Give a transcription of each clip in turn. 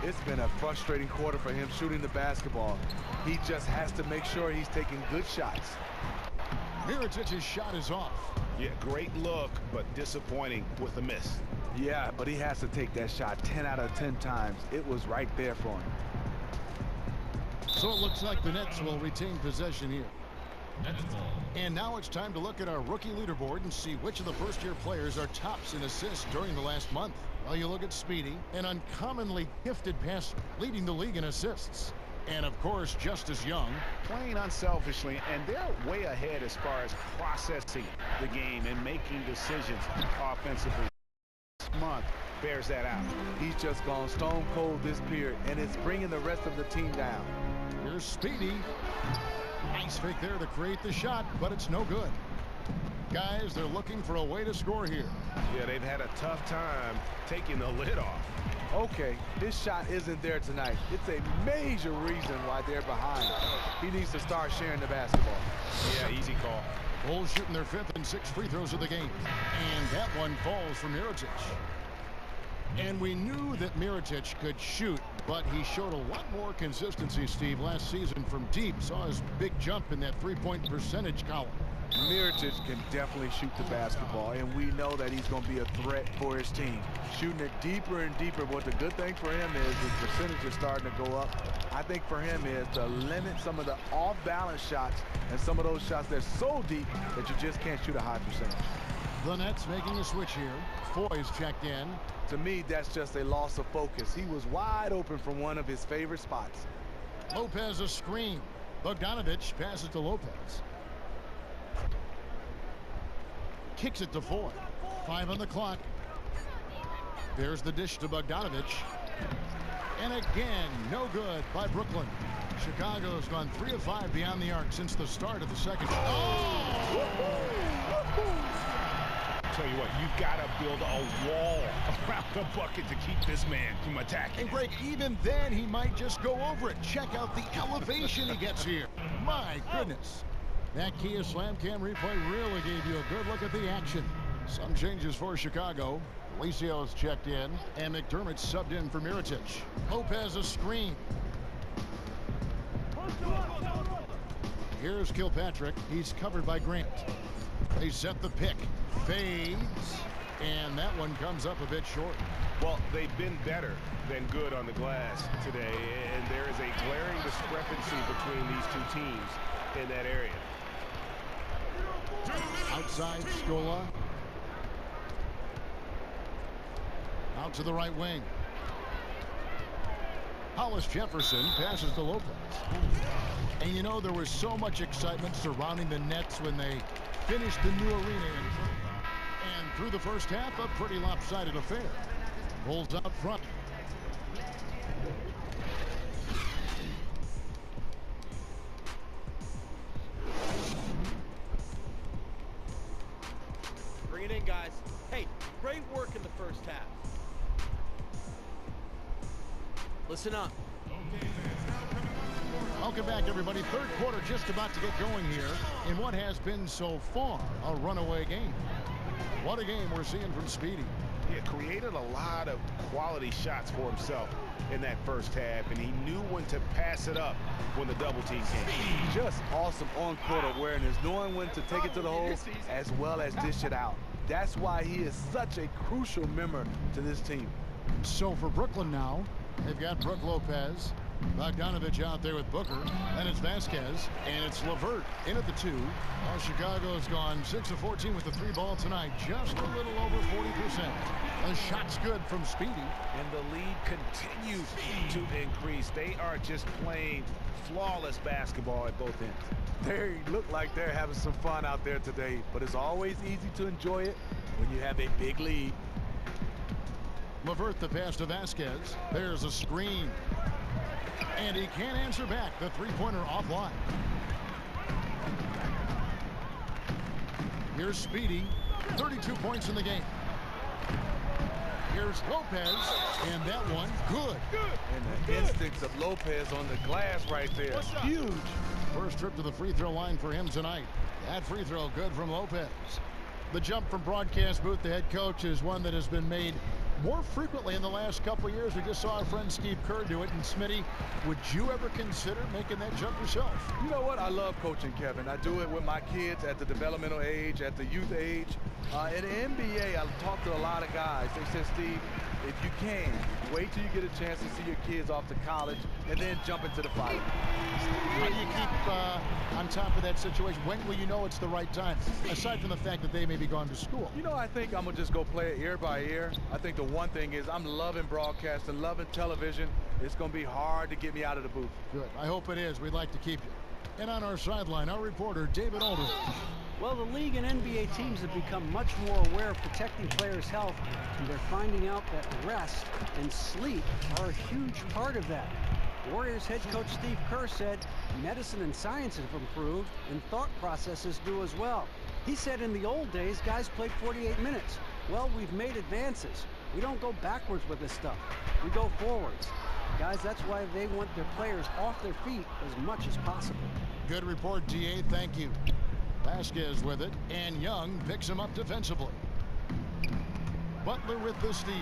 It's been a frustrating quarter for him shooting the basketball. He just has to make sure he's taking good shots. Mirotić's shot is off. Yeah, great look, but disappointing with the miss. Yeah, but he has to take that shot 10 out of 10 times. It was right there for him. So it looks like the Nets will retain possession here. And now it's time to look at our rookie leaderboard and see which of the first-year players are tops in assists during the last month. Well, you look at Speedy, an uncommonly gifted passer, leading the league in assists. And, of course, just as young. Playing unselfishly, and they're way ahead as far as processing the game and making decisions offensively. This month bears that out. He's just gone stone cold this period, and it's bringing the rest of the team down. Here's Speedy. Nice fake there to create the shot, but it's no good. Guys, they're looking for a way to score here. Yeah, they've had a tough time taking the lid off. Okay, this shot isn't there tonight. It's a major reason why they're behind. He needs to start sharing the basketball. Yeah, easy call. Bulls shooting their 5th and 6th free throws of the game. And that one falls for Mirotić. And we knew that Mirotić could shoot, but he showed a lot more consistency, Steve, last season from deep. Saw his big jump in that three-point percentage column. Mirotić can definitely shoot the basketball, and we know that he's going to be a threat for his team. Shooting it deeper and deeper. But the good thing for him is his percentage is starting to go up. I think for him is to limit some of the off-balance shots and some of those shots that are so deep that you just can't shoot a high percentage. The Nets making a switch here. Foy's checked in. To me, that's just a loss of focus. He was wide open from one of his favorite spots. Lopez a screen. Bogdanović passes to Lopez. Kicks it to Foy. 5 on the clock. There's the dish to Bogdanović. And again, no good by Brooklyn. Chicago's gone 3 of 5 beyond the arc since the start of the second. Oh! Tell you what, you've got to build a wall around the bucket to keep this man from attacking. And Greg, even then, he might just go over it. Check out the elevation he gets here. My goodness. That Kia Slam Cam replay really gave you a good look at the action. Some changes for Chicago. Alicios checked in, and McDermott subbed in for Mirotić. Lopez a screen. Here's Kilpatrick. He's covered by Grant. They set the pick. Fades. And that one comes up a bit short. Well, they've been better than good on the glass today, and there is a glaring discrepancy between these two teams in that area. Outside, Scola. Out to the right wing. Hollis Jefferson passes to Lopez. And you know, there was so much excitement surrounding the Nets when they finished the new arena. And through the first half, a pretty lopsided affair. Bulls out front. Bring it in, guys. Hey, great work in the first half. Listen up. Welcome back, everybody. Third quarter just about to get going here in what has been so far a runaway game. What a game we're seeing from Speedy. He created a lot of quality shots for himself in that first half, and he knew when to pass it up when the double team came. Just awesome on-court awareness, knowing when to take it to the hole as well as dish it out. That's why he is such a crucial member to this team. So for Brooklyn now, they've got Brook Lopez. Bogdanović out there with Booker. Then it's Vasquez. And it's LeVert in at the 2. Well, Chicago's gone 6 of 14 with the 3 ball tonight. Just a little over 40%. The shot's good from Speedy. And the lead continues to increase. They are just playing flawless basketball at both ends. They look like they're having some fun out there today, but it's always easy to enjoy it when you have a big lead. LeVert the pass to Vasquez. There's a screen. And he can't answer back. The three-pointer offline. Here's Speedy. 32 points in the game. Here's Lopez. And that one, good. And the instincts of Lopez on the glass right there. Huge. First trip to the free throw line for him tonight. That free throw good from Lopez. The jump from broadcast booth to head coach is one that has been made more frequently in the last couple of years. We just saw our friend Steve Kerr do it. And Smitty, would you ever consider making that jump yourself? You know what? I love coaching, Kevin. I do it with my kids at the developmental age, at the youth age. In the NBA, I talk to a lot of guys. They said, Steve, if you can, wait till you get a chance to see your kids off to college and then jump into the fight. How do you keep on top of that situation? When will you know it's the right time, aside from the fact that they may be gone to school? You know, I think I'm going to just go play it ear by ear. I think the one thing is I'm loving broadcasting, loving television. It's going to be hard to get me out of the booth. Good. I hope it is. We'd like to keep you. And on our sideline, our reporter, David Aldridge. Well, the league and NBA teams have become much more aware of protecting players' health, and they're finding out that rest and sleep are a huge part of that. Warriors head coach Steve Kerr said medicine and science have improved, and thought processes do as well. He said in the old days, guys played 48 minutes. Well, we've made advances. We don't go backwards with this stuff. We go forwards. Guys, that's why they want their players off their feet as much as possible. Good report, DA. Thank you. Vasquez with it, and Young picks him up defensively. Butler with the steal.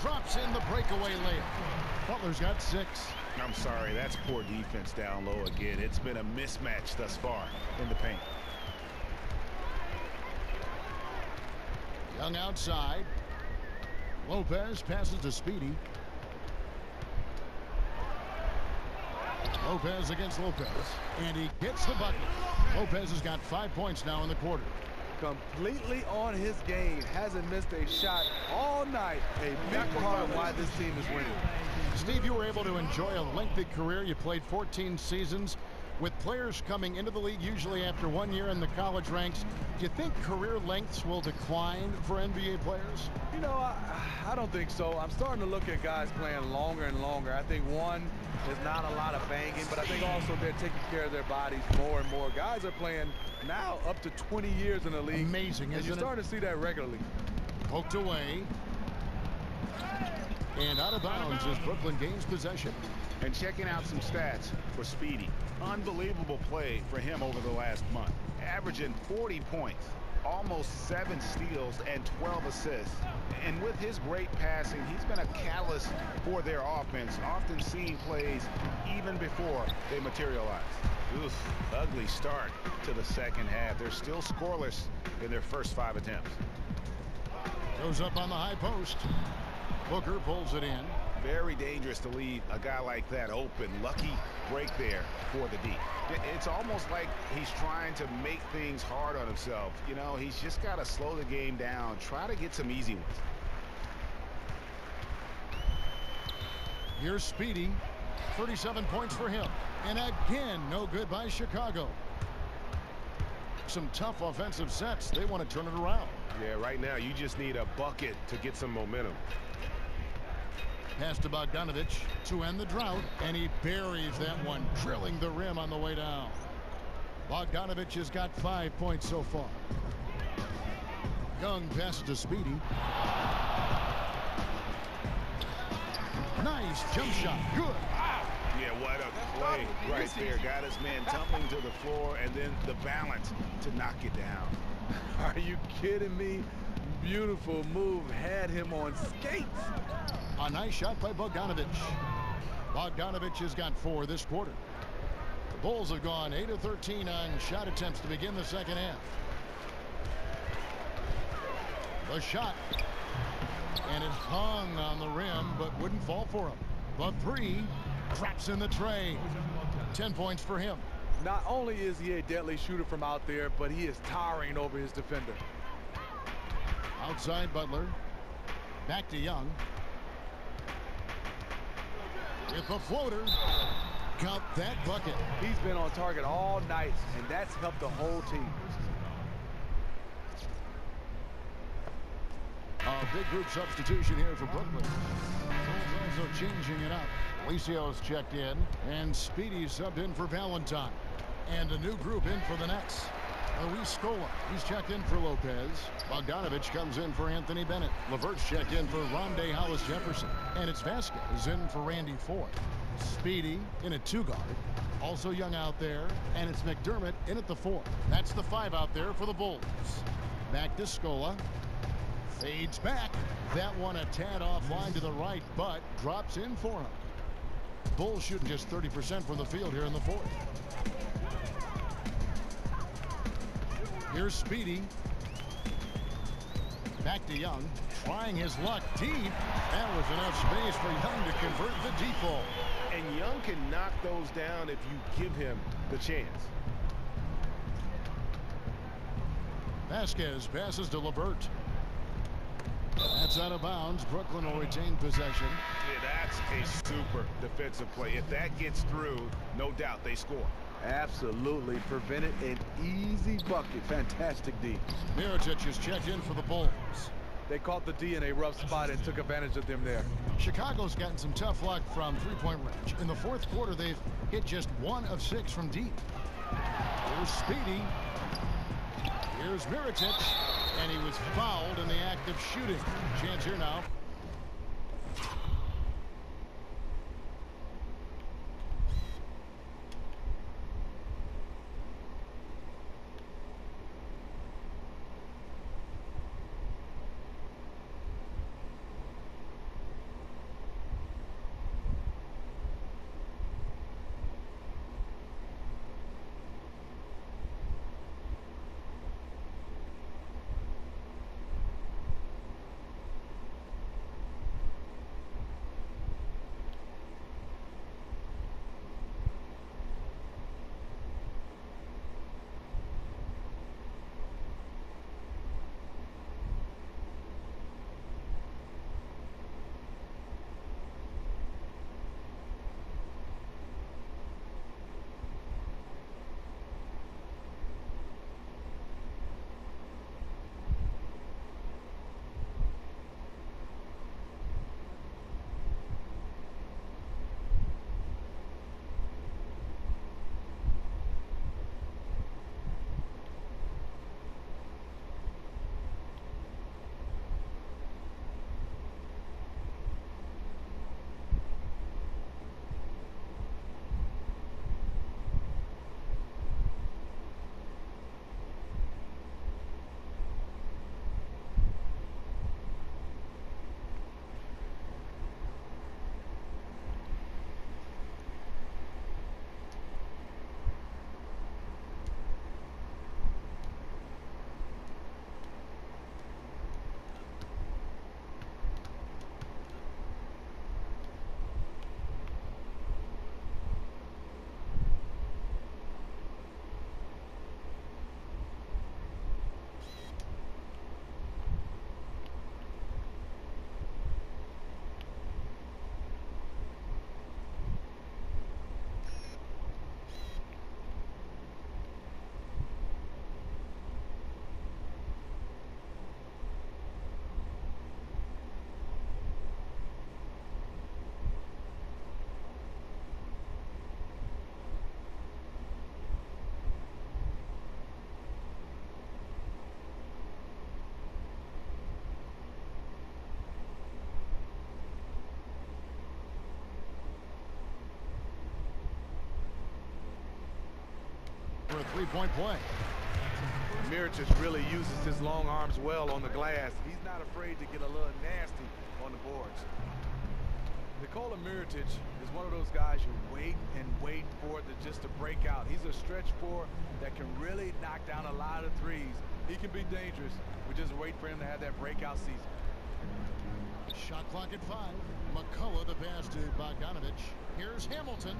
Drops in the breakaway layup. Butler's got 6. I'm sorry, that's poor defense down low again. It's been a mismatch thus far in the paint. Young outside. Lopez passes to Speedy. Lopez against Lopez, and he gets the bucket. Lopez has got 5 points now in the quarter. Completely on his game. Hasn't missed a shot all night. A big part of why this team is winning. Steve, you were able to enjoy a lengthy career. You played 14 seasons. With players coming into the league usually after 1 year in the college ranks, do you think career lengths will decline for NBA players? You know, I don't think so. I'm starting to look at guys playing longer and longer. I think, one, there's not a lot of banging, but I think also they're taking care of their bodies more and more. Guys are playing now up to 20 years in the league. Amazing, isn't it? And you're starting to see that regularly. Poked away. And out of bounds as Brooklyn gains possession. And checking out some stats for Speedy. Unbelievable play for him over the last month. Averaging 40 points, almost 7 steals, and 12 assists. And with his great passing, he's been a catalyst for their offense, often seeing plays even before they materialize. Oof, ugly start to the second half. They're still scoreless in their first 5 attempts. Goes up on the high post. Booker pulls it in. Very dangerous to leave a guy like that open. Lucky break there for the D. It's almost like he's trying to make things hard on himself. You know, he's just got to slow the game down. Try to get some easy ones. Here's Speedy. 37 points for him. And again, no good by Chicago. Some tough offensive sets. They want to turn it around. Yeah, right now you just need a bucket to get some momentum. Pass to Bogdanovic to end the drought, and he buries that one, drilling the rim on the way down. Bogdanovic has got 5 points so far. Young passes to Speedy. Nice jump shot. Good. Yeah, what a play right there. Got his man tumbling to the floor, and then the balance to knock it down. Are you kidding me? Beautiful move. Had him on skates. A nice shot by Bogdanovic. Bogdanovic has got 4 this quarter. The Bulls have gone 8 of 13 on shot attempts to begin the second half. The shot. And it hung on the rim, but wouldn't fall for him. The 3 drops in the tray. 10 points for him. Not only is he a deadly shooter from out there, but he is towering over his defender. Outside Butler. Back to Young. With the floater. Count that bucket. He's been on target all night, and that's helped the whole team. A big group substitution here for Brooklyn. Bulls also changing it up. Alicios checked in, and Speedy subbed in for Valentine. And a new group in for the Nets. Luis Scola, he's checked in for Lopez. Bogdanovic comes in for Anthony Bennett. LeVert's checked in for Rondae Hollis-Jefferson. And it's Vasquez in for Randy Ford. Speedy in a 2-guard. Also Young out there. And it's McDermott in at the 4. That's the 5 out there for the Bulls. Back to Scola. Fades back. That one a tad offline to the right, but drops in for him. Bulls shooting just 30% from the field here in the fourth. Here's Speedy. Back to Young. Trying his luck deep. That was enough space for Young to convert the deep ball. And Young can knock those down if you give him the chance. Vasquez passes to LeVert. That's out of bounds. Brooklyn will retain possession. Yeah, that's a super defensive play. If that gets through, no doubt they score. Absolutely. Prevented an easy bucket. Fantastic D. Mirotic is checked in for the Bulls. They caught the D in a rough spot and took advantage of them there. Chicago's gotten some tough luck from three-point range. In the fourth quarter, they've hit just 1 of 6 from deep. Here's Speedy. Here's Mirotic. And he was fouled in the act of shooting. Chance here now. For a three-point play. Mirotic really uses his long arms well on the glass. He's not afraid to get a little nasty on the boards. Nikola Mirotic is one of those guys you wait and wait for just to break out. He's a stretch four that can really knock down a lot of threes. He can be dangerous. We just wait for him to have that breakout season. Shot clock at 5. McCullough the pass to Bogdanovich. Here's Hamilton,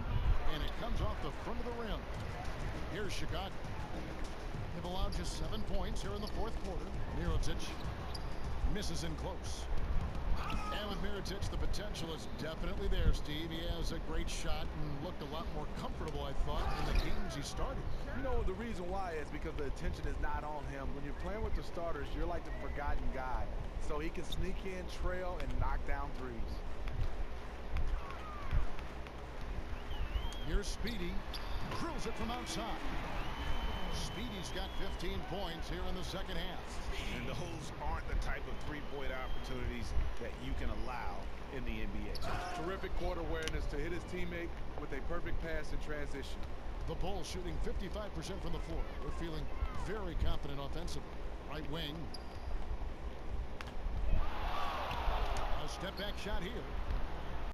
and it comes off the front of the rim. Here's Chicago. They've allowed just 7 points here in the fourth quarter. Mirotic misses in close. And with Mirotic, the potential is definitely there, Steve. He has a great shot and looked a lot more comfortable, I thought, in the games he started. You know, the reason why is because the attention is not on him. When you're playing with the starters, you're like the forgotten guy. So he can sneak in, trail, and knock down threes. Here's Speedy. Drills it from outside. Speedy's got 15 points here in the second half. And those aren't the type of three-point opportunities that you can allow in the NBA. Terrific court awareness to hit his teammate with a perfect pass in transition. The Bulls shooting 55% from the floor. They're feeling very confident offensively. Right wing. Step back shot here.